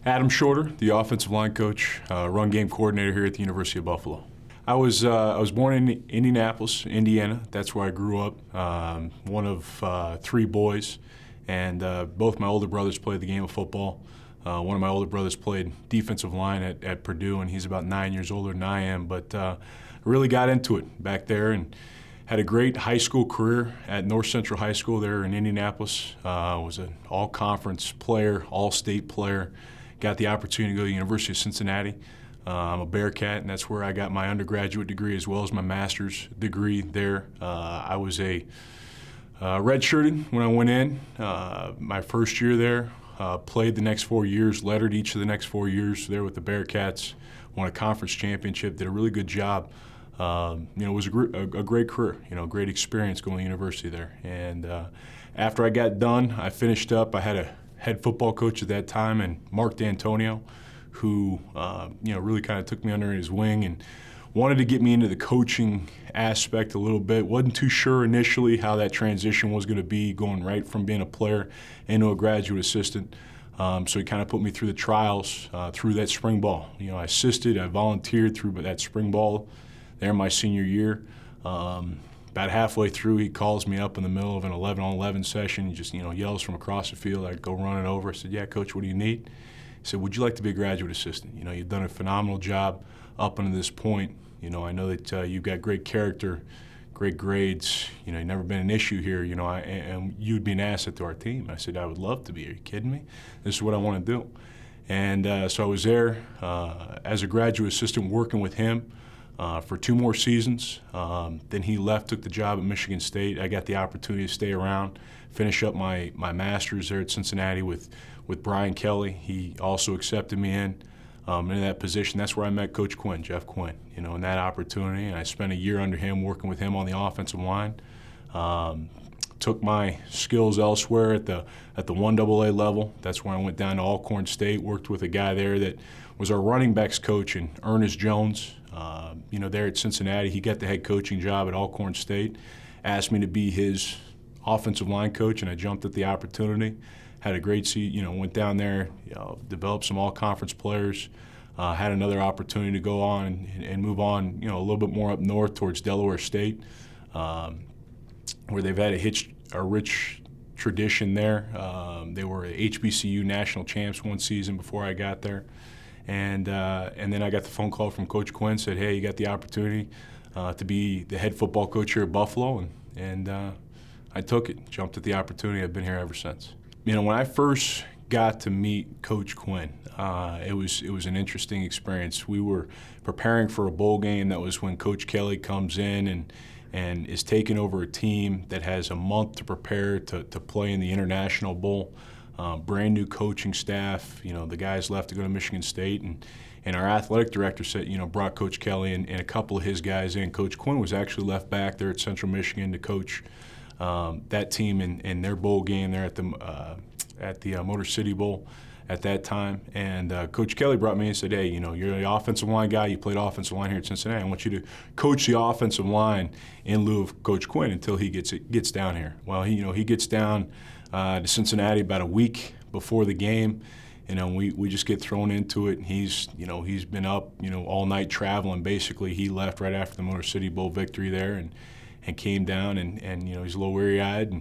Adam Shorter, the offensive line coach, run game coordinator here at the University of Buffalo. I was born in Indianapolis, Indiana. That's where I grew up. One of three boys, and both my older brothers played the game of football. One of my older brothers played defensive line at Purdue, and he's about 9 years older than I am. But really got into it back there and had a great high school career at North Central High School there in Indianapolis. Was an all-conference player, all-state player. Got the opportunity to go to the University of Cincinnati. I'm a Bearcat, and that's where I got my undergraduate degree as well as my master's degree there. I was a redshirted when I went in. My first year there, played the next 4 years, lettered each of the next 4 years there with the Bearcats, won a conference championship, did a really good job. It was a great career, great experience going to university there. And after I got done, I finished up. I had a head football coach at that time, and Mark D'Antonio, who really kind of took me under his wing and wanted to get me into the coaching aspect a little bit. Wasn't too sure initially how that transition was going to be, going right from being a player into a graduate assistant. So he kind of put me through the trials through that spring ball. I assisted, I volunteered through that spring ball there my senior year. About halfway through, he calls me up in the middle of an 11-on-11 session. He just, yells from across the field. I go running over. I said, "Yeah, Coach, what do you need?" He said, "Would you like to be a graduate assistant? You've done a phenomenal job up until this point. I know that you've got great character, great grades. You've never been an issue here. And you'd be an asset to our team." I said, "I would love to be. Are you kidding me? This is what I want to do." And so I was there as a graduate assistant working with him for 2 more seasons. Then he left, took the job at Michigan State. I got the opportunity to stay around, finish up my master's there at Cincinnati with Brian Kelly. He also accepted me in that position. That's where I met Coach Quinn, Jeff Quinn, in that opportunity. And I spent a year under him working with him on the offensive line. Took my skills elsewhere at the 1AA level. That's where I went down to Alcorn State, worked with a guy there that was our running backs coach, and Ernest Jones. There at Cincinnati, he got the head coaching job at Alcorn State, asked me to be his offensive line coach, and I jumped at the opportunity. Had a great season, went down there, developed some all-conference players, had another opportunity to go on and move on, a little bit more up north towards Delaware State, where they've had a rich tradition there. They were HBCU national champs one season before I got there. And then I got the phone call from Coach Quinn, said, "Hey, you got the opportunity to be the head football coach here at Buffalo," and I took it, jumped at the opportunity. I've been here ever since. When I first got to meet Coach Quinn, it was an interesting experience. We were preparing for a bowl game. That was when Coach Kelly comes in and is taking over a team that has a month to prepare to play in the International Bowl. Brand new coaching staff. The guys left to go to Michigan State, and our athletic director said, brought Coach Kelly and a couple of his guys in. Coach Quinn was actually left back there at Central Michigan to coach that team in their bowl game there at the Motor City Bowl at that time. And Coach Kelly brought me and said, "Hey, you're the offensive line guy. You played offensive line here at Cincinnati. I want you to coach the offensive line in lieu of Coach Quinn until he gets down here." Well, he gets down to Cincinnati about a week before the game. We just get thrown into it. He's been up all night traveling. Basically, he left right after the Motor City Bowl victory there and came down and he's a little weary-eyed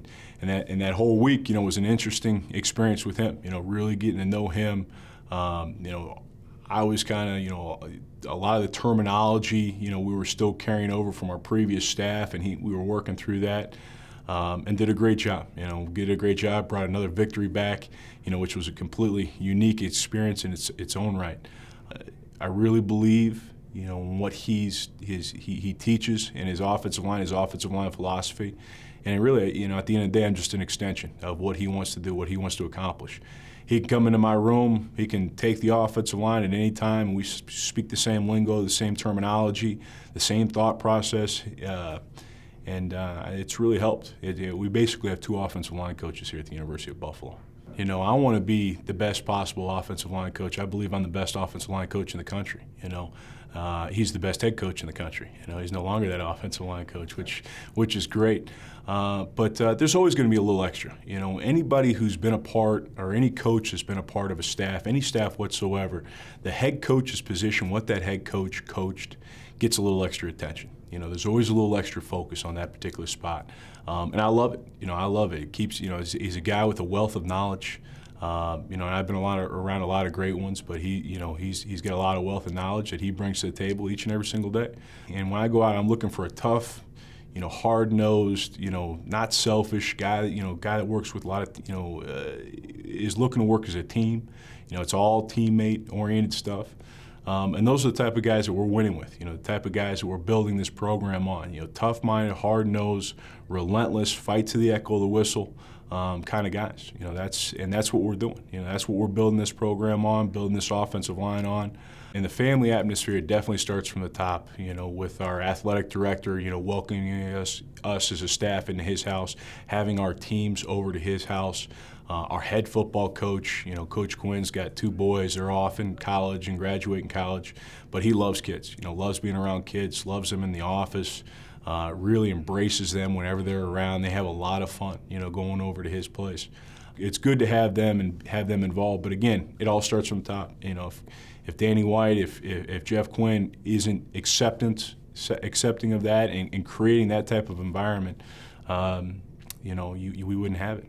and that whole week was an interesting experience with him. Really getting to know him. I was kind of a lot of the terminology we were still carrying over from our previous staff, and we were working through that. And did a great job, brought another victory back, which was a completely unique experience in its own right. I really believe, what he teaches in his offensive line philosophy. And really, at the end of the day, I'm just an extension of what he wants to do, what he wants to accomplish. He can come into my room, he can take the offensive line at any time, and we speak the same lingo, the same terminology, the same thought process. And it's really helped. We basically have 2 offensive line coaches here at the University of Buffalo. You know, I want to be the best possible offensive line coach. I believe I'm the best offensive line coach in the country. You know, he's the best head coach in the country. You know, he's no longer that offensive line coach, which is great. But there's always going to be a little extra. You know, anybody who's been a part, or any coach that's been a part of a staff, any staff whatsoever, the head coach's position, what that head coach coached, gets a little extra attention. You know, there's always a little extra focus on that particular spot, and I love it. You know, I love it. It keeps, you know, he's a guy with a wealth of knowledge. You know, and I've been around a lot of great ones, but he's got a lot of wealth of knowledge that he brings to the table each and every single day. And when I go out, I'm looking for a tough, you know, hard-nosed, you know, not selfish guy. You know, guy that works with a lot of, you know, is looking to work as a team. You know, it's all teammate-oriented stuff. And those are the type of guys that we're winning with, you know, the type of guys that we're building this program on, you know, tough-minded, hard-nosed, relentless, fight to the echo of the whistle kind of guys. You know, that's what we're doing. You know, that's what we're building this program on, building this offensive line on. And the family atmosphere definitely starts from the top, you know, with our athletic director, you know, welcoming us as a staff into his house, having our teams over to his house. Our head football coach, you know, Coach Quinn's got 2 boys. They're off in college and graduating college, but he loves kids. You know, loves being around kids, loves them in the office, really embraces them whenever they're around. They have a lot of fun, you know, going over to his place. It's good to have them and have them involved, but again, it all starts from the top. You know, if Danny White, if Jeff Quinn isn't accepting of that and creating that type of environment, you know, we wouldn't have it.